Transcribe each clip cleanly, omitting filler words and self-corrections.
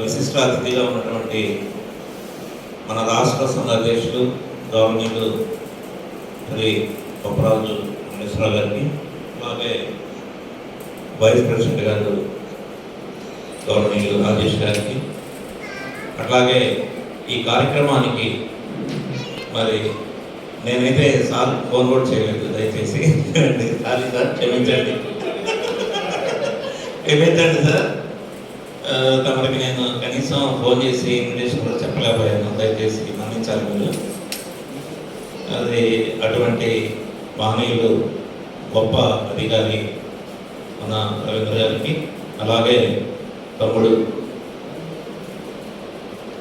విశిష్ట అతిథిగా ఉన్నటువంటి మన రాష్ట్ర సంఘ అధ్యక్షులు గవర్నీయులు శ్రీ బొప్పరాజు మిశ్రా గారికి, అలాగే వైస్ ప్రెసిడెంట్ గారు గవర్నీయులు రాజేష్ గారికి, అట్లాగే ఈ కార్యక్రమానికి మరి నేనైతే సార్ ఫోన్ కూడా చేయలేదు, దయచేసి సారీ సార్, క్షమించండి సార్. తమరికి నేను కనీసం ఫోన్ చేసి ఇన్విటేషన్ కూడా చెప్పలేకపోయాను, దయచేసి మన్నించాలి మీరు. అది అటువంటి మహనీయులు గొప్ప అధికారి మన రవీంద్ర గారికి, అలాగే తమ్ముడు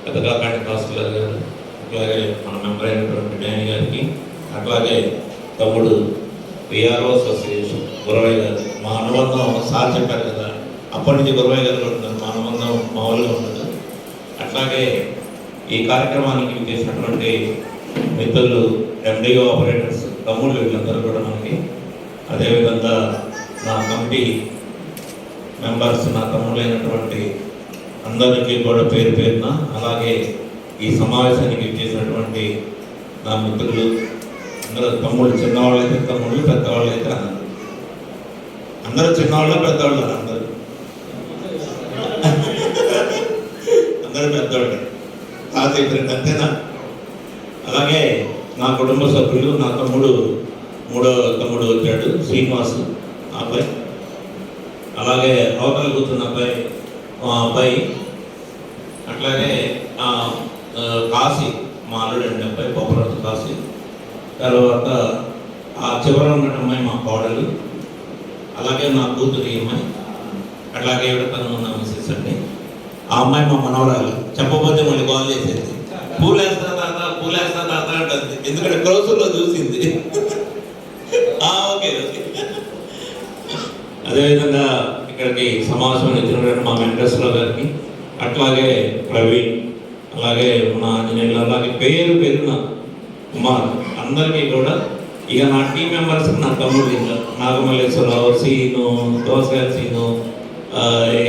పెద్దకాకాండి భాస్కర్ గారు, అట్లాగే మన మెంబర్ అయినటువంటి డాని గారికి, అట్లాగే తమ్ముడు విఆర్ఓ అసోసియేషన్ గురవయ్య గారు. మా అనుబంధం సార్ చెప్పారు కదా, అప్పటి నుంచి గురవయ్య గారు ఉంటున్నారు, మా అనుబంధం మామూలుగా ఉండదు. అట్లాగే ఈ కార్యక్రమానికి చేసినటువంటి మిత్రులు ఎండిఓ ఆపరేటర్స్ తమ్ముళ్ళు వీళ్ళందరూ కూడా మనకి, అదేవిధంగా నా కమిటీ మెంబర్స్, నా తమ్ముళ్ళైనటువంటి అందరికీ కూడా పేరు పేరున, అలాగే ఈ సమావేశానికి చేసినటువంటి నా మిత్రులు అందరూ, తమ్ముళ్ళు, చిన్నవాళ్ళైతే తమ్ముళ్ళు, పెద్దవాళ్ళు అయితే అందరూ చిన్నవాళ్ళు పెద్దవాళ్ళు, అందరూ పెద్దవాళ్ళు, తాతయ్య ఫ్రెండ్ అంతేనా. అలాగే నా కుటుంబ సభ్యులు, నా తమ్ముడు, మూడో తమ్ముడు వచ్చాడు శ్రీనివాసు అబ్బాయి, అలాగే అవతల కూర్చున్న అబ్బాయి, అట్లాగే కాశీ మా అల్లుడు అండి అబ్బాయి, బొప్పరాజు కాశీ. తర్వాత ఆ చివర ఉన్న అమ్మాయి మా కోడలు, అలాగే నా కూతురు అమ్మాయి, అట్లాగే తను నా మిస్సెస్ అండి. ఆ అమ్మాయి మా మనవరాలు, చెప్పబోతే మళ్ళీ కాల్ చేసేది, పూలేస్తా తాత అంటుంది, ఎందుకంటే క్రోసుల్లో చూసింది. Okay okay. అదేవిధంగా ఇక్కడికి సమావేశం ఇచ్చినటువంటి మా వెంకటేశ్వరరావు గారికి, అట్లాగే ప్రవీణ్, అలాగే మన ఆంజనేయులు, అలాగే పేరున కుమార్, అందరికీ కూడా. ఇక నా టీం మెంబర్స్, నా తమ్ముడు ఇంకా నాగమల్లేశ్వరరావు, సీను, దోసగారి సీను,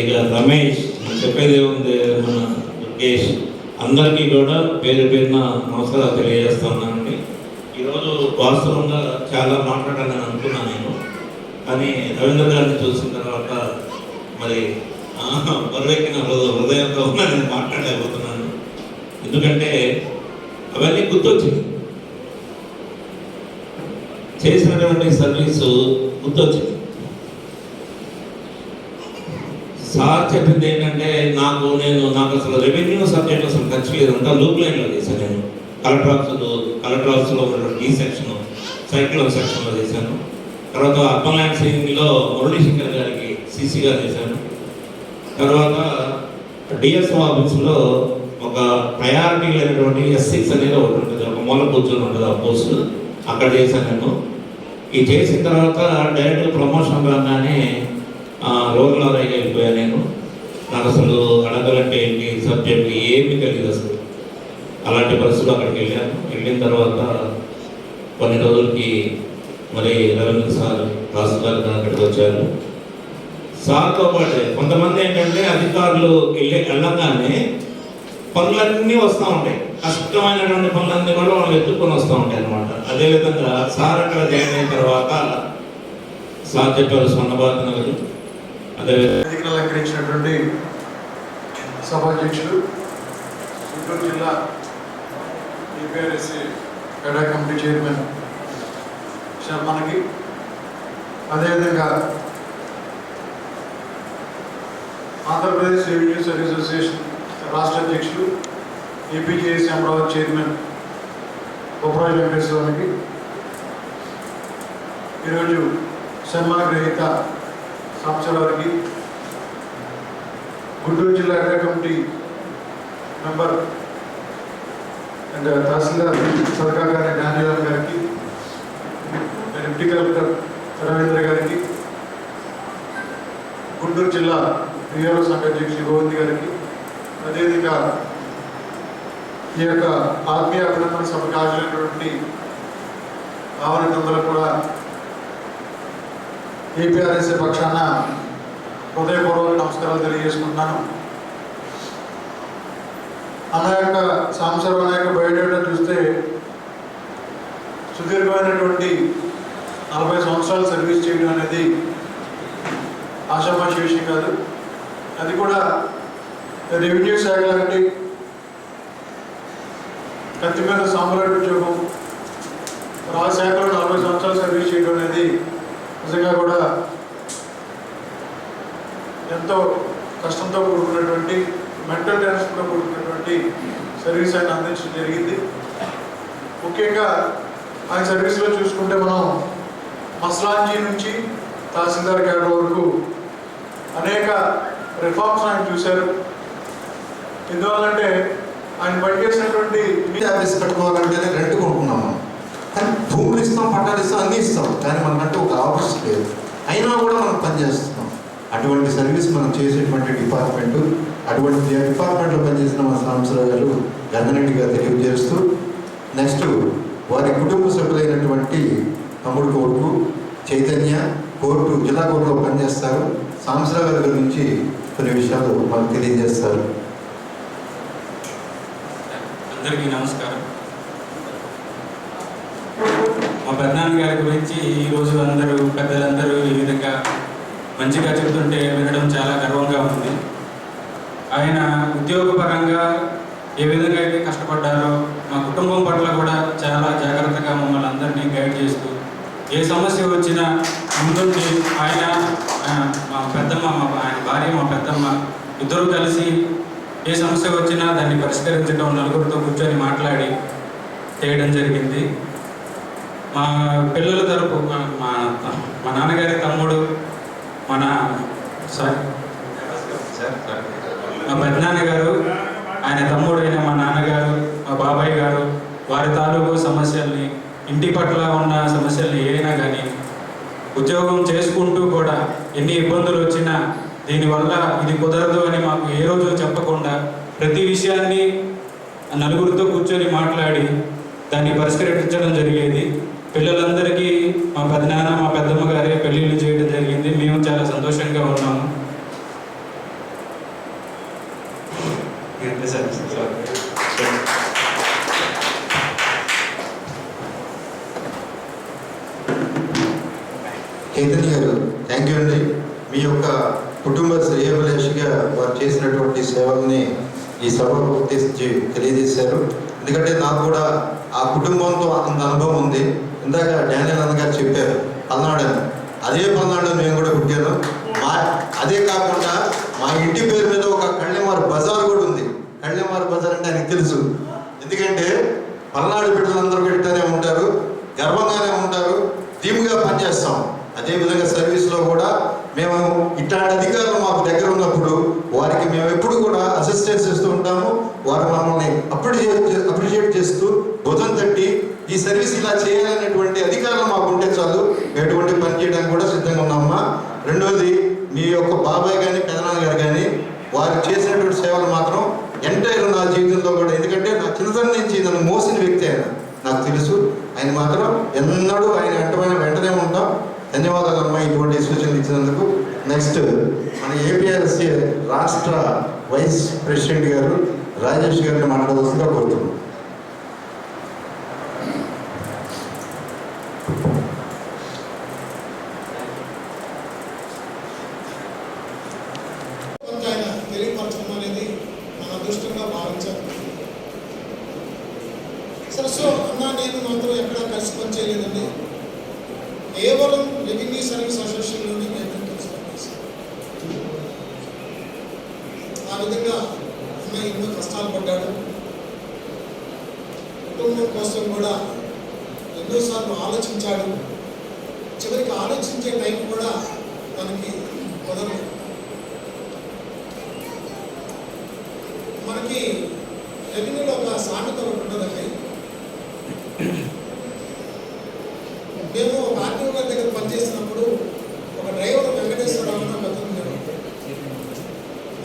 ఇక రమేష్, చెప్పేదే ఉంది, మన ముఖేష్, అందరికీ కూడా పేరున నమస్కారాలు తెలియజేస్తున్నానండి. ఈరోజు వాస్తవంగా చాలా మాట్లాడాలని అనుకున్నాను నేను, కానీ రవీంద్ర గారిని చూసిన తర్వాత మరి బరువెక్కిన హృదయంతో నేను మాట్లాడలేకపోతున్నాను. ఎందుకంటే అవన్నీ గుర్తొచ్చింది, చేసినటువంటి సర్వీసు గుర్తొచ్చింది. సార్ చెప్పింది ఏంటంటే, నాకు అసలు రెవెన్యూ సబ్జెక్ట్ అసలు టచ్ లేదు, అంతా లూప్ లైన్లో చేశాను నేను. కలెక్టర్ ఆఫీస్లో ఉన్నటువంటి ఈ సెక్షన్, సైక్లోన్ సెక్షన్లో చేశాను. తర్వాత అర్బన్ ల్యాండ్ సీలింగ్లో మురళీశంకర్ గారికి సీసీగా చేశాను. తర్వాత డిఎస్ఓ ఆఫీస్లో ఒక ప్రయారిటీ లేనటువంటి S6 అనేది ఒకటి ఉంటుంది, ఒక మూల కూర్చొని ఉంటుంది, ఆ పోస్టు అక్కడ చేశాను నేను. ఇది చేసిన తర్వాత డైరెక్ట్ ప్రమోషన్ రాగానే రోడ్ల రైగా వెళ్ళిపోయాను నేను. నాకు అసలు అడగాలంటే ఏంటి సబ్జెక్ట్ ఏమీ తెలియదు అసలు. అలాంటి పరిస్థితులు అక్కడికి వెళ్ళిన తర్వాత కొన్ని రోజులకి మరి రవీంద్ర సార్ రాసు గారు అక్కడికి వచ్చారు. సార్తో పాటు కొంతమంది ఏంటంటే అధికారులు వెళ్ళగానే పనులన్నీ వస్తూ ఉంటాయి, కష్టమైనటువంటి పనులన్నీ కూడా వాళ్ళు ఎత్తుకొని వస్తూ ఉంటాయి అన్నమాట. అదేవిధంగా సార్ అక్కడ జాయిన్ అయిన తర్వాత సార్ చెప్పారు స్వర్ణభారత నగరు, అదేవిధంగా అలంకరించినటువంటి సభాధ్యక్షులు, గుంటూరు జిల్లా EPRSA క్రీడా కమిటీ చైర్మన్ శర్మకి, అదేవిధంగా ఆంధ్రప్రదేశ్ రెవెన్యూ సర్వీస్ అసోసియేషన్ రాష్ట్ర అధ్యక్షులు APJS అమరావతి చైర్మన్ బొప్పరాజు వెంకటేశ్వరరావుకి, ఈరోజు సన్మాన గ్రహీత సంవత్సరానికి గుంటూరు జిల్లా క్రీడా కమిటీ మెంబర్ అండ్ తహసీల్దార్ సర్కార్ డానియల్ గారికి, డిప్యూటీ కలెక్టర్ రవీంద్ర గారికి, గుంటూరు జిల్లా విఆర్ఓ సంఘ అధ్యక్షులు గోవింద్ గారికి, అదేవిధంగా ఈ యొక్క ఆత్మీయ అభినందన సభకు హాజరైనటువంటి ఆవరణందరూ కూడా EPRSA పక్షాన హృదయపూర్వక నమస్కారాలు తెలియజేసుకుంటున్నాను. అన్న యొక్క సాంసర్ అన్న యొక్క బయోడేటా చూస్తే సుదీర్ఘమైనటువంటి 40 సంవత్సరాలు సర్వీస్ చేయడం అనేది ఆషామాషి విషయం కాదు. అది కూడా రెవెన్యూ శాఖ లాంటి కత్తిమీద సామ్రాట్ ఉద్యోగం శాఖలో 40 సంవత్సరాలు సర్వీస్ చేయడం అనేది నిజంగా కూడా ఎంతో కష్టంతో కూడుకున్నటువంటి మెంటల్ టెన్షన్తో కూడుకున్నటువంటి సర్వీస్ ఆయన అందించడం జరిగింది. ముఖ్యంగా ఆయన సర్వీస్లో చూసుకుంటే మనం మస్లాంజీ నుంచి తహసీల్దార్ క్యాడర్ వరకు అనేక రిఫార్మ్స్ ఆయన చూశారు. ఎందువల్లంటే ఆయన పనిచేసినటువంటి ఆఫీస్ కట్టుకోవాలంటేనే రెంట్ కొనుక్కున్నాము, కానీ భూములు ఇస్తాం, పట్టాలు ఇస్తాం, అన్నీ ఇస్తాం, కానీ మనకంటూ ఒక ఆఫీస్ లేదు. అయినా కూడా మనం పనిచేస్తున్నాం. అటువంటి సర్వీస్ మనం చేసేటువంటి డిపార్ట్మెంటు, అటువంటి డిపార్ట్మెంట్లో పనిచేసిన మా సాంబశివరావు గారు గంగరెడ్డిగా తెలియజేస్తూ, నెక్స్ట్ వారి కుటుంబ సభ్యులైనటువంటి తమ్ముడు కొడుకు చైతన్య జిల్లా కోర్టులో పనిచేస్తారు. సాంబశివరావు గారి గురించి కొన్ని విషయాలు మనకు తెలియజేస్తారు. అందరికీ నమస్కారం. మా పెద్దనాన్న గారి గురించి ఈరోజు అందరూ పెద్దలందరూ ఈ విధంగా మంచిగా చెప్తుంటే వినడం చాలా గర్వంగా ఉంది. ఆయన ఉద్యోగపరంగా ఏ విధంగా అయితే కష్టపడ్డారో మా కుటుంబం పట్ల కూడా చాలా జాగ్రత్తగా మమ్మల్ని అందరినీ గైడ్ చేస్తూ, ఏ సమస్య వచ్చినా ముందుండి ఆయన మా పెద్దమ్మ, ఆయన భార్య, మా పెద్దమ్మ ఇద్దరూ కలిసి ఏ సమస్య వచ్చినా దాన్ని పరిష్కరించడం, నలుగురితో కూర్చొని మాట్లాడి చేయడం జరిగింది. మా పిల్లల తరపు మా నాన్నగారి తమ్ముడు, మా పెద్దనాన్నగారు, ఆయన తమ్ముడైన మా నాన్నగారు, మా బాబాయ్ గారు, వారి తాలూకు సమస్యల్ని, ఇంటి పట్ల ఉన్న సమస్యల్ని ఏదైనా కానీ ఉద్యోగం చేసుకుంటూ కూడా ఎన్ని ఇబ్బందులు వచ్చినా దీనివల్ల ఇది కుదరదు అని మాకు ఏ రోజు చెప్పకుండా ప్రతి విషయాన్ని నలుగురితో కూర్చొని మాట్లాడి దాన్ని పరిష్కరించడం జరిగేది. పిల్లలందరికీ మా పెద్దనాన్న, మా పెద్దమ్మ గారే పెళ్ళిళ్ళు చేయడం జరిగింది. మేము చాలా సంతోషంగా ఉన్నాము. చైతన్య గారు, థ్యాంక్ యూ అండి. మీ యొక్క కుటుంబ శ్రేయోభిలాషిగా వారు చేసినటువంటి సేవల్ని ఈ సభకు ఉద్దేశించి తెలియజేశారు. ఎందుకంటే నాకు కూడా ఆ కుటుంబంతో అంత అనుభవం ఉంది. ఇందాక డానియల్ అన్నగారు చెప్పారు పల్నాడు, అదే పల్నాడులో మేము కూడా పుట్టాను. అదే కాకుండా మా ఇంటి పేరు మీద ఒక కళ్ళెమారు బజార్ కూడా ఉంది. కళ్ళెమారు బజార్ అంటే ఆయనకు తెలుసు. ఎందుకంటే పల్నాడు బిడ్డలందరూ పెట్టనే ఉంటారు, గర్వంగానే ఉంటారు, టీమ్గా పనిచేస్తాం. అదేవిధంగా సర్వీస్లో కూడా మేము ఇట్లాంటి అధికారులు మాకు దగ్గర ఉన్నప్పుడు వారికి మేము ఎప్పుడు కూడా అసిస్టెన్స్ ఇస్తూ ఉంటాము. వారు మమ్మల్ని అప్రిషియేట్ చేస్తూ భుజం తట్టి ఈ సర్వీస్ ఇలా చేయాలనేటువంటి అధికారులు మాకు ఉంటే చాలు, ఎటువంటి పని చేయడానికి కూడా సిద్ధంగా ఉన్నామమ్మా. రెండవది, మీ యొక్క బాబాయ్ కానీ పెదనాన్న గారు కానీ వారు చేసినటువంటి సేవలు మాత్రం ఎంటైర్ నా జీవితంలో కూడా, ఎందుకంటే నా చిన్నతనం నుంచి నన్ను మోసిన వ్యక్తి ఆయన, నాకు తెలుసు. ఆయన మాత్రం ఎన్నడూ ఆయన వెంటనే ఉంటాం. ధన్యవాదాలు అమ్మా ఇటువంటి సూచనలు ఇచ్చినందుకు. నెక్స్ట్ మన ఏపీఆర్ఎస్సీ రాష్ట్ర వైస్ ప్రెసిడెంట్ గారు రాజేష్ గారిని మాట్లాడవలసిందిగా కోరుతున్నాం. తెలియపరచడం అనేది మన అదృష్టంగా భావించాలి. సరే, సో అన్నా నేను మాత్రం ఎక్కడా కలిసి పనిచేయలేదండి. కేవలం రెవెన్యూ సర్వీస్ అసోసియేషన్లోనే మేము కలిసి పనిచేసాం. ఆ విధంగా అన్న ఎన్నో కష్టాలు పడ్డాడు. కుటుంబం కోసం కూడా ఎన్నోసార్లు ఆలోచించాడు. చివరికి ఆలోచించే టైం కూడా మనకి కుదరలేదు. మనకి రెవెన్యూలో ఒక సామెత ఒకటి ఉంటుందండి. మేము ఒక ఆర్టీఓ గారి దగ్గర పనిచేసినప్పుడు ఒక డ్రైవర్ వెంకటేశ్వరరావు అని ఒక అతను ఉన్నాడు.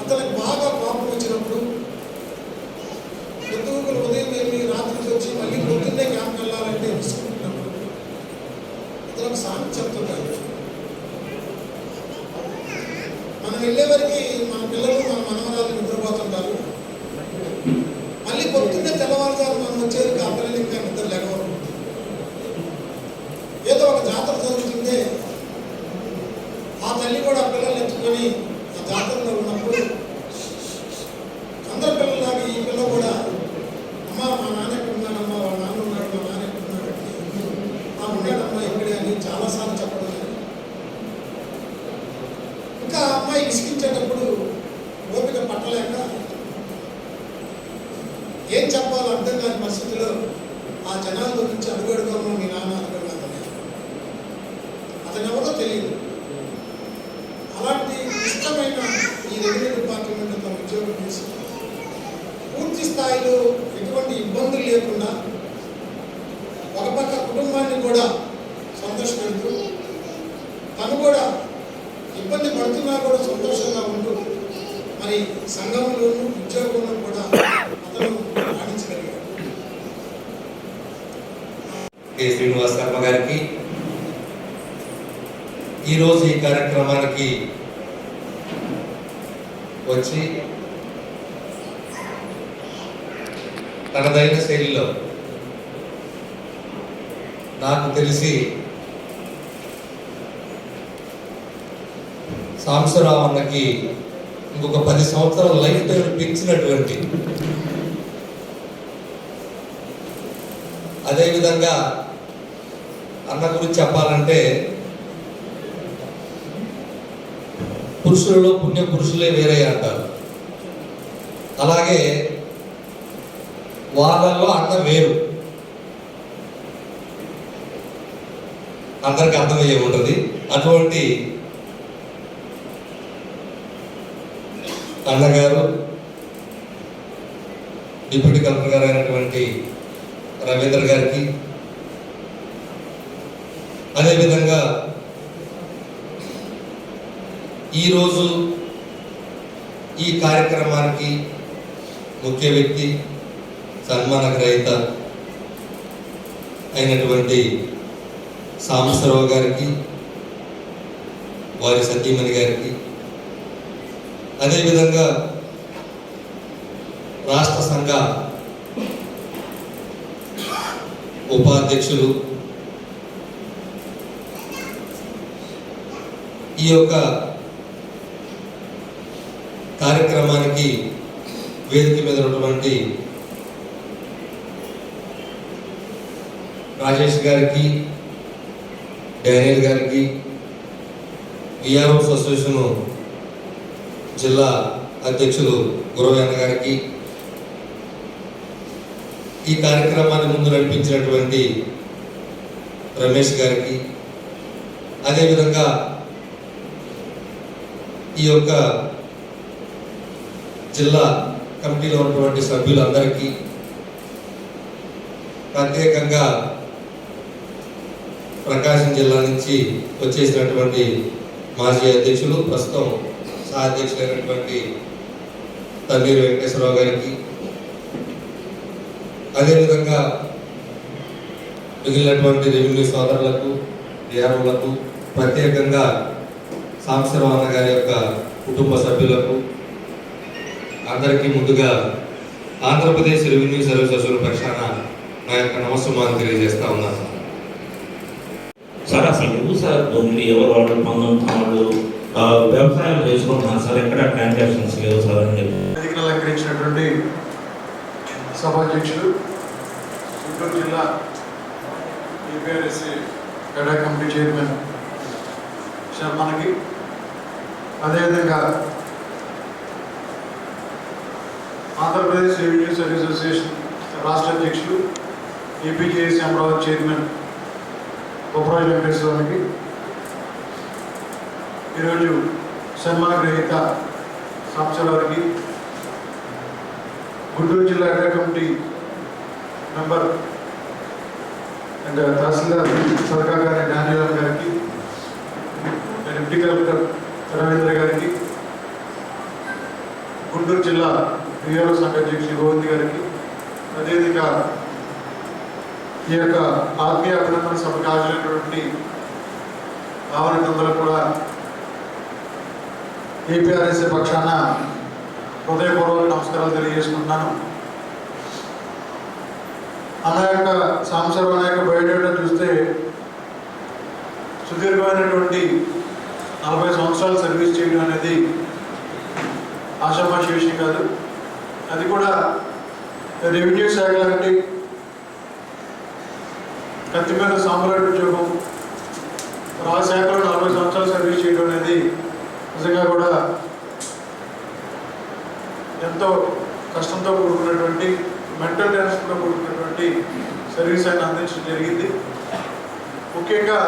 అతనికి బాగా కోపం వచ్చినప్పుడు పొద్దుగులు ఉదయం వెళ్ళి రాత్రికి వచ్చి మళ్ళీ పొద్దున్నే క్యాంప్ వెళ్ళాలంటే తీసుకుంటున్నప్పుడు అతను ఒక సామెత చెప్తున్నాడు. మనం వెళ్ళేవరికి మన పిల్లలు, మన మనవరాలు నిద్రపోతుంటారు. మళ్ళీ పొద్దున్నే తెల్లవారుజాము మనం వచ్చేది ఆ పిల్లలు ఇంకా నిద్ర లేకపోవడం. ఏదో ఒక జాతర జరుగుతుంటే ఆ తల్లి కూడా పిల్లలు ఎత్తుకొని ఆ జాతరలో ఉన్నప్పుడు అందరి పిల్లలాగా ఈ పిల్ల కూడా అమ్మ మా నాన్న ఎక్కడ ఉన్నాడమ్మా, వాళ్ళ నాన్న ఉన్నాడు, మా నాన్న ఎక్కడ ఉన్నాడు, ఉన్నాడమ్మా ఇక్కడే అని చాలాసార్లు చెప్పడం. ఇంకా అమ్మాయి విసిగించేటప్పుడు ఓపిక పట్టలేక ఏం చెప్పాలో అర్థం కాని పరిస్థితిలో ఆ జనాల గురించి అడుగడుగుతాము మీ నాన్న అడుగడుగుతాను, అతను ఎవరో తెలియదు. అలాంటి ఇష్టమైన ఈ రెవెన్యూ డిపార్ట్మెంట్ తన ఉద్యోగం చేసి పూర్తి స్థాయిలో ఎటువంటి ఇబ్బందులు లేకుండా ఒక పక్క కుటుంబాన్ని కూడా సంతోషపెడుతూ తను కూడా ఇబ్బంది పడుతున్నా కూడా సంతోషంగా ఉంటూ మరి సంఘంలోనూ ఉద్యోగంలో కూడా అతను రాణించగలిగాడు. కె శ్రీనివాస్ శర్మ గారికి ఈరోజు ఈ కార్యక్రమానికి వచ్చి తనదైన శైలిలో నాకు తెలిసి సాంబశివరావు అన్నకి ఇంకొక 10 సంవత్సరాల లైఫ్ టైం పెంచినటువంటి, అదేవిధంగా అన్న గురించి చెప్పాలంటే పురుషులలో పుణ్య పురుషులే వేరే అంటారు. అలాగే వాళ్ళల్లో అన్న వేరు, అందరికి అర్థమయ్యే ఉంటుంది. అటువంటి అన్నగారు డిప్యూటీ కలెక్టర్ గారు అయినటువంటి రవీంద్ర గారికి, అదేవిధంగా ఈరోజు ఈ కార్యక్రమానికి ముఖ్య వ్యక్తి సన్మాన గ్రహీత అయినటువంటి సాంబశివరావు గారికి, వారి సతీమణి గారికి, అదేవిధంగా రాష్ట్ర సంఘ ఉపాధ్యక్షులు, ఈ యొక్క కార్యక్రమానికి వేదిక మీద ఉన్నటువంటి రాజేష్ గారికి, డానియల్ గారికి, విఆర్ఓస్ అసోసియేషన్ జిల్లా అధ్యక్షులు గురవయ్య గారికి, ఈ కార్యక్రమాన్ని ముందు నడిపించినటువంటి రమేష్ గారికి, అదేవిధంగా ఈ యొక్క జిల్లా కమిటీలో ఉన్నటువంటి సభ్యులందరికీ, ప్రత్యేకంగా ప్రకాశం జిల్లా నుంచి వచ్చేసినటువంటి మాజీ అధ్యక్షులు, ప్రస్తుతం సహ అధ్యక్షులైనటువంటి తన్నీరు వెంకటేశ్వరరావు గారికి, అదేవిధంగా మిగిలినటువంటి రెవెన్యూ సోదరులకు, విఆర్ఓలకు, ప్రత్యేకంగా సాంబశివరావు అన్న గారి యొక్క కుటుంబ సభ్యులకు అందరికీ ముందుగా ఆంధ్రప్రదేశ్ రెవెన్యూ సర్వీస్ అసోసియేషన్ పక్షాన నా యొక్క నమస్కారాలు తెలియజేస్తా ఉన్నాను. సార్ అసలు నువ్వు సార్ భూమిని ఎవరు వాళ్ళు పొందుతున్నాడు, వ్యవసాయం చేసుకుంటున్నారు సార్, ఎక్కడ ట్రాన్సాక్షన్స్ లేవు సార్ అని చెప్పి వేదికను అలంకరించినటువంటి సభాధ్యక్షులు, గుంటూరు జిల్లా ఏపీఆర్ఎస్సీ గడా కమిటీ చైర్మన్ శర్మకి, అదేవిధంగా ఆంధ్రప్రదేశ్ రెవెన్యూ సర్వీస్ అసోసియేషన్ రాష్ట్ర అధ్యక్షులు, ఏపీజేఎస్సీ అమరావతి చైర్మన్ బొప్పరాజు వెంకటేశ్వరరావుకి, ఈరోజు సన్మాన గ్రహీత సాంబశివరావుకి, గుంటూరు జిల్లా గడా కమిటీ మెంబర్ అండ్ తహసీల్దార్ సర్కా గారి డానియల్ గారికి, డిప్యూటీ కలెక్టర్ రవీంద్ర గారికి, గుంటూరు జిల్లా విఆర్ఓ సంఘ అధ్యక్షులు గోవింద్ గారికి, అదేవిధంగా ఈ యొక్క ఆత్మీయ అభినందన సభకు హాజరైనటువంటి ఆవరణందరూ కూడా ఏపీఆర్ఎస్సీ పక్షాన హృదయపూర్వక నమస్కారాలు తెలియజేసుకుంటున్నాను. అన్న యొక్క సాంబశివరావు అన్న యొక్క బయోడేటా చూస్తే సుదీర్ఘమైనటువంటి 40 సంవత్సరాలు సర్వీస్ చేయడం అనేది ఆషామాషి విషయం కాదు. అది కూడా రెవెన్యూ శాఖ లాంటి కత్తి మీద సాంబ్రాట్ ఉద్యోగం శాఖలో 40 సంవత్సరాలు సర్వీస్ చేయడం అనేది నిజంగా కూడా ఎంతో కష్టంతో కూడుకున్నటువంటి మెంటల్ టెన్షన్తో కూడుకున్నటువంటి సర్వీస్ ఆయన అందించడం జరిగింది. ముఖ్యంగా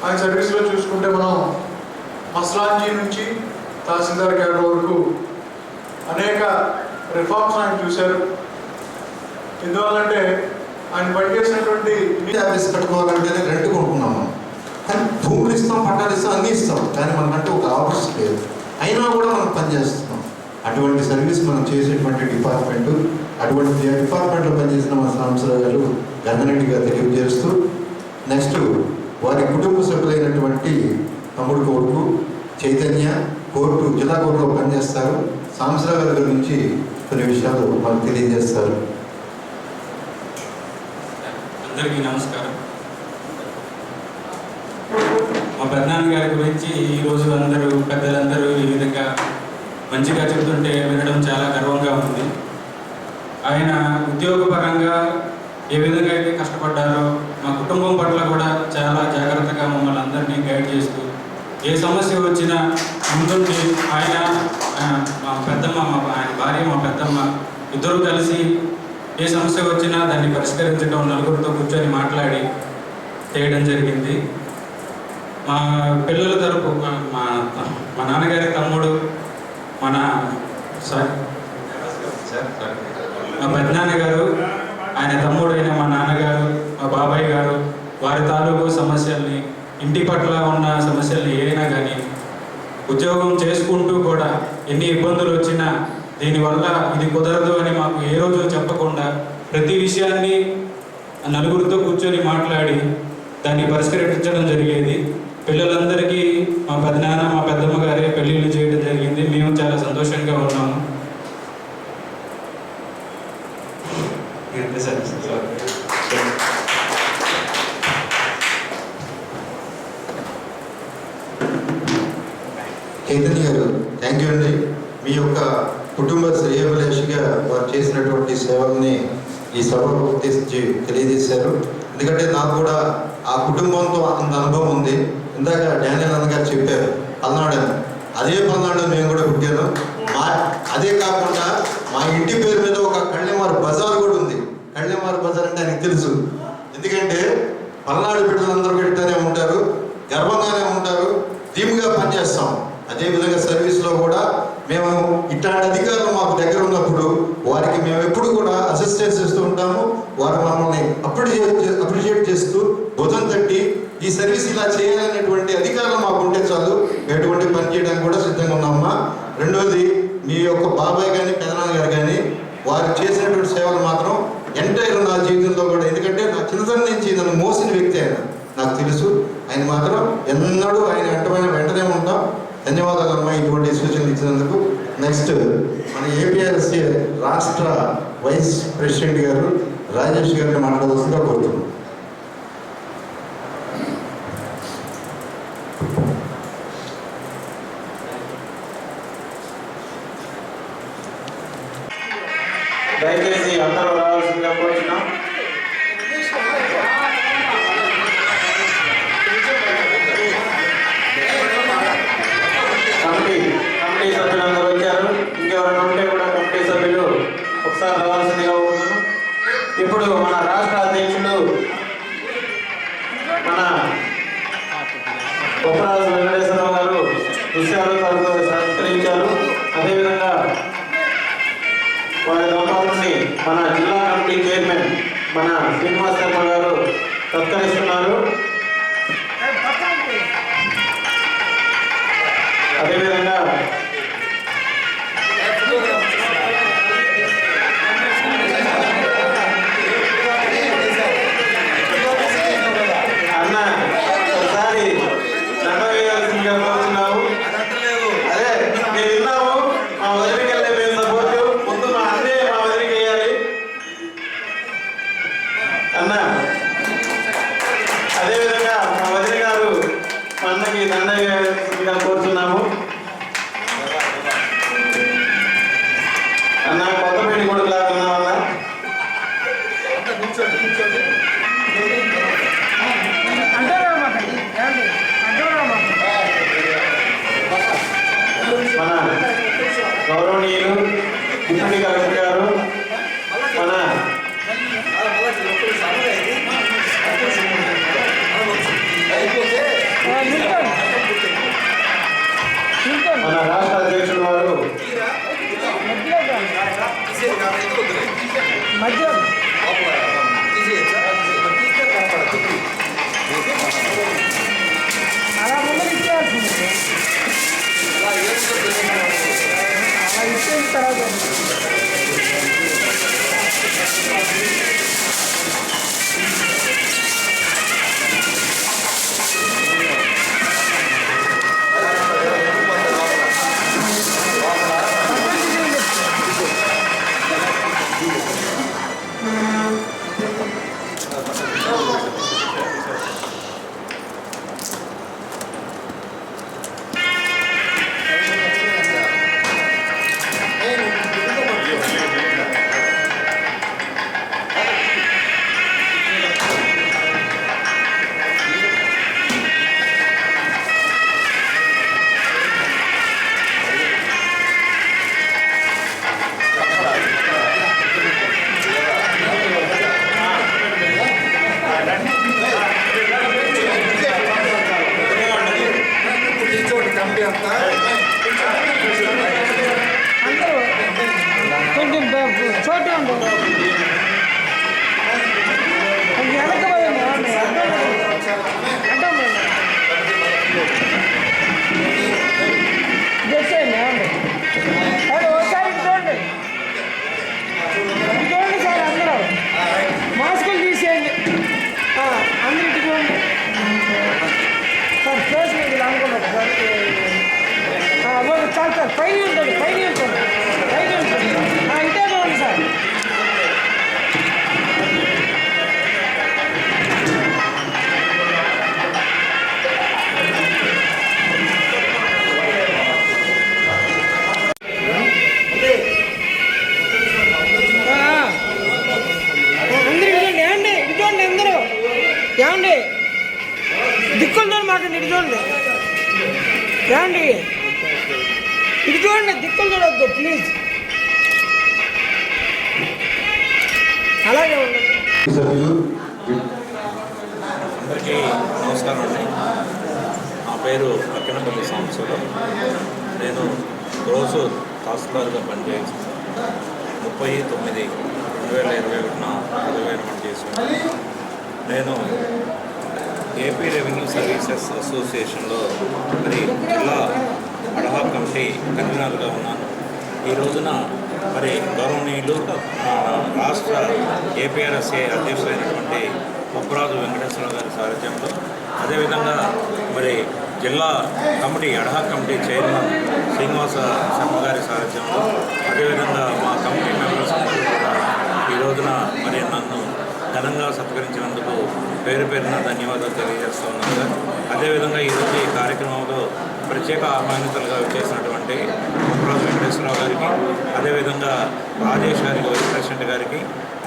ఆయన సర్వీస్లో చూసుకుంటే మనం మస్లాంజీ నుంచి తహసీల్దార్ క్యాడర్ వరకు అనేక రిఫార్మ్స్ ఆయన చూశారు. ఎందువల్లంటే ఆయన పనిచేసినటువంటి ఆఫీస్ కట్టుకోవాలంటేనే రెంట్ కొంటున్నాము, కానీ భూములు ఇస్తాం, పట్టాలు ఇస్తాం, అన్నీ ఇస్తాం, కానీ మనకంటూ ఒక ఆఫీస్ లేదు. అయినా కూడా మనం పనిచేస్తున్నాం. అటువంటి సర్వీస్ మనం చేసేటువంటి డిపార్ట్మెంటు, అటువంటి డిపార్ట్మెంట్లో పనిచేసిన మన సాంబశివరావు గారు గర్వనెట్గా తెలియజేస్తూ, నెక్స్ట్ వారి కుటుంబ సభ్యులైనటువంటి తమ్ముడు కొడుకు చైతన్య కోర్టు జిల్లా కోర్టులో పనిచేస్తారు. సాంబశివరావు గారి గురించి కొన్ని విషయాలు మనకు తెలియజేస్తారు. అందరికీ నమస్కారం. మా పెద్దనాన్న గారి గురించి ఈరోజు అందరూ పెద్దలందరూ ఈ విధంగా మంచిగా చెబుతుంటే వినడం చాలా గర్వంగా ఉంది. ఆయన ఉద్యోగపరంగా ఏ విధంగా అయితే కష్టపడ్డారో మా కుటుంబం పట్ల కూడా చాలా జాగ్రత్తగా మమ్మల్ని అందరినీ గైడ్ చేస్తూ ఏ సమస్య వచ్చినా ముందుండి ఆయన మా పెద్దమ్మ, ఆయన భార్య, మా పెద్దమ్మ ఇద్దరు కలిసి ఏ సమస్య వచ్చినా దాన్ని పరిష్కరించడం, నలుగురితో కూర్చొని మాట్లాడి చేయడం జరిగింది. మా పిల్లల తరపు మా నాన్నగారి తమ్ముడు, మా పెద్దనాన్నగారు, ఆయన తమ్ముడైన మా నాన్నగారు, మా బాబాయ్ గారు వారి తాలూకు సమస్యల్ని, ఇంటి పట్ల ఉన్న సమస్యల్ని ఏదైనా కానీ ఉద్యోగం చేసుకుంటూ కూడా ఎన్ని ఇబ్బందులు వచ్చినా దీనివల్ల ఇది కుదరదు అని మాకు ఏ రోజు చెప్పకుండా ప్రతి విషయాన్ని నలుగురితో కూర్చొని మాట్లాడి దాన్ని పరిష్కరించడం జరిగేది. పిల్లలందరికీ మా పెద్దనాన్న, మా పెద్దమ్మ గారే పెళ్ళిళ్ళు చేయడం జరిగింది. మేము చాలా సంతోషంగా ఉన్నాము. చైతన్య గారు, థ్యాంక్ యూ అండి. మీ యొక్క కుటుంబ శ్రేయోభిలాషిగా వారు చేసినటువంటి సేవల్ని ఈ సభకు ఉద్దేశించి తెలియజేశారు. ఎందుకంటే నాకు కూడా ఆ కుటుంబంతో అంత అనుభవం ఉంది. ఇందాక డానియల్ అన్న గారు చెప్పారు పల్నాడు అని. అదే పల్నాడు మేము కూడా పుట్టాను. అదే కాకుండా మా ఇంటి పేరు మీద ఒక కళ్ళెమారు బజార్ కూడా ఉంది. కళ్ళెమారు బజార్ అంటే ఆయనకు తెలుసు. ఎందుకంటే పల్నాడు బిడ్డలందరూ పెడుతూనే ఉంటారు, గర్వంగానే ఉంటారు, ధీముగా పనిచేస్తాం. అదేవిధంగా సర్వీస్లో కూడా మేము ఇట్లాంటి అధికారులు మాకు దగ్గర ఉన్నప్పుడు వారికి మేము ఎప్పుడు కూడా అసిస్టెన్స్ ఇస్తూ ఉంటాము. వారు మమ్మల్ని అప్రిషియేట్ చేస్తూ భుజం తట్టి ఈ సర్వీస్ ఇలా చేయాలనేటువంటి అధికారులు మాకు ఉంటే చాలు, ఎటువంటి పని చేయడానికి కూడా సిద్ధంగా ఉన్నామమ్మా. రెండోది, మీ యొక్క బాబాయ్ కానీ పెదనాన్న గారు కానీ వారు చేసినటువంటి సేవలు మాత్రం ఎంటైర్ నా జీవితంలో కూడా, ఎందుకంటే నా చిన్నతనం నుంచి నన్ను మోసిన వ్యక్తి ఆయన, నాకు తెలుసు. ఆయన మాత్రం ఎన్నడూ ఆయన వెంటనే ఉంటాం. ధన్యవాదాలు అమ్మా ఇటువంటి సూచనలు ఇచ్చినందుకు. నెక్స్ట్ మన ఏపీఆర్సీ రాష్ట్ర వైస్ ప్రెసిడెంట్ గారు రాజేష్ గారిని మాట్లాడాల్సిందిగా కోరుతున్నాం. దయచేసి అందరూ రావాల్సిందిగా కోరుతున్నాం. కమిటీ సభ్యులందరూ వచ్చారు. ఇంకెవరైనా ఉంటే కూడా కమిటీ సభ్యులు ఒకసారి రావాల్సిందిగా కోరుతున్నాం. ఇప్పుడు మన రాష్ట్ర అధ్యక్షులు మన బొప్పరాజు వెంకటేశ్వరరావు గారు విషయాలు సత్కరించారు. అదేవిధంగా వారి దంపతుల్ని మన జిల్లా కమిటీ చైర్మన్ మన శ్రీనివాస్ శర్మ గారు సత్కరిస్తున్నారు. అదేవిధంగా అన్న ఒకసారి దండ వేయాల్సిందిగా కోరుతున్నాము. అదే మేము విన్నాము, మా వదిలికి వెళ్తే మేము సపోర్ట్, ముందు మా అన్నే మా వదిలికి వేయాలి. ఏమన్నా కొత్త పెళ్లి కొడుకు లాగా ఉన్నావన్నా? మన గౌరవనీయులు డిప్యూటీ కలెక్టర్ గారు, మన రాష్ట్ర అధ్యక్షుడు వారు అలా ముందు ఇచ్చేయాల్సింది, అలా ఇచ్చేసిన తర్వాత అందరూ కొంచెం చోటు ఉండు, కొంచెం వెనకపోయింది అడ్డం చేసేయండి ఏమండి. అది ఒకసారి చూడండి, చూడండి సార్, అందరూ మాస్కులు తీసేయండి, అందరూ ఇటు చూడండి సార్. ఫేస్ మీద ఇలా అనుకున్నాడు సార్, చాలు సార్, పైన ఉంటుంది, పైన ఉంటుంది, పైన ఉంటుంది, ఇటే చూడండి సార్. అందరూ ఇవ్వండి, ఏమండి ఇటువంటి అందరూ ఏమండి దిక్కులతో మాట్లాడి ఇటు చూడండి, ఏమండి ఇటు చూడండి, దిక్కులు చూడొద్దు ప్లీజ్, అలాగే ఉండండి. అందరికీ నమస్కారం అండి. నా పేరు అక్కినపల్లి సాంబశివరావు. నేను రోజు తహసీల్దార్గా పనిచేస్తాను. 30/9/2021 పదవి చేశాను. నేను ఏపీ రెవెన్యూ సర్వీసెస్ అసోసియేషన్లో మరి జిల్లా అడహా కమిటీ కన్వీనర్గా ఉన్నాను. ఈ రోజున మరి గౌరవనీయులు రాష్ట్ర ఏపీఆర్ఎస్ఏ అధ్యక్షులైనటువంటి ముప్పరాజు వెంకటేశ్వరరావు గారి సారథ్యంలో, అదేవిధంగా మరి జిల్లా committee ad hoc committee chairman Srinivasa Sharma గారి సారథ్యంలో, అదేవిధంగా మా కమిటీ మెంబర్స్ అందరూ కూడా ఈ రోజున మరి నన్ను ఘనంగా సత్కరించినందుకు పేరు పేరున ధన్యవాదాలు తెలియజేస్తూ ఉన్నాను సార్. అదేవిధంగా ఈరోజు ఈ కార్యక్రమంలో ప్రత్యేక ఆహ్వానితులుగా చేసినటువంటి ముప్పరాజు వెంకటేశ్వరరావు గారికి, అదేవిధంగా రాజేష్ గారికి, వైస్ ప్రెసిడెంట్ గారికి,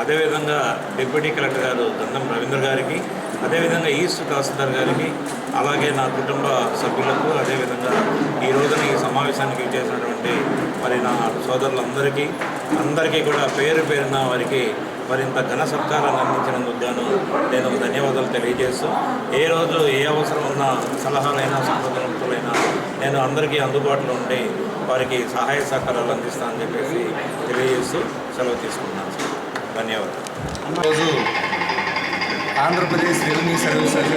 అదేవిధంగా డిప్యూటీ కలెక్టర్ గారు గంధం రవీంద్ర గారికి, అదేవిధంగా ఈస్ట్ తహసీల్దార్ గారికి, అలాగే నా కుటుంబ సభ్యులకు, అదేవిధంగా ఈ రోజున ఈ సమావేశానికి చేసినటువంటి మరి నా సోదరులందరికీ కూడా పేరు పేరున వారికి మరింత ఘన సత్కారాన్ని అందించినందుకు గాను నేను ధన్యవాదాలు తెలియజేస్తూ, ఏ రోజు ఏ అవసరం ఉన్న సలహాలైనా సంప్రదింపులైనా నేను అందరికీ అందుబాటులో ఉండి వారికి సహాయ సహకారాలు అందిస్తానని చెప్పేసి తెలియజేస్తూ సెలవు తీసుకుంటున్నాను సార్. ధన్యవాదాలు. ఈరోజు ఆంధ్రప్రదేశ్ రెవెన్యూ సర్వీసెస్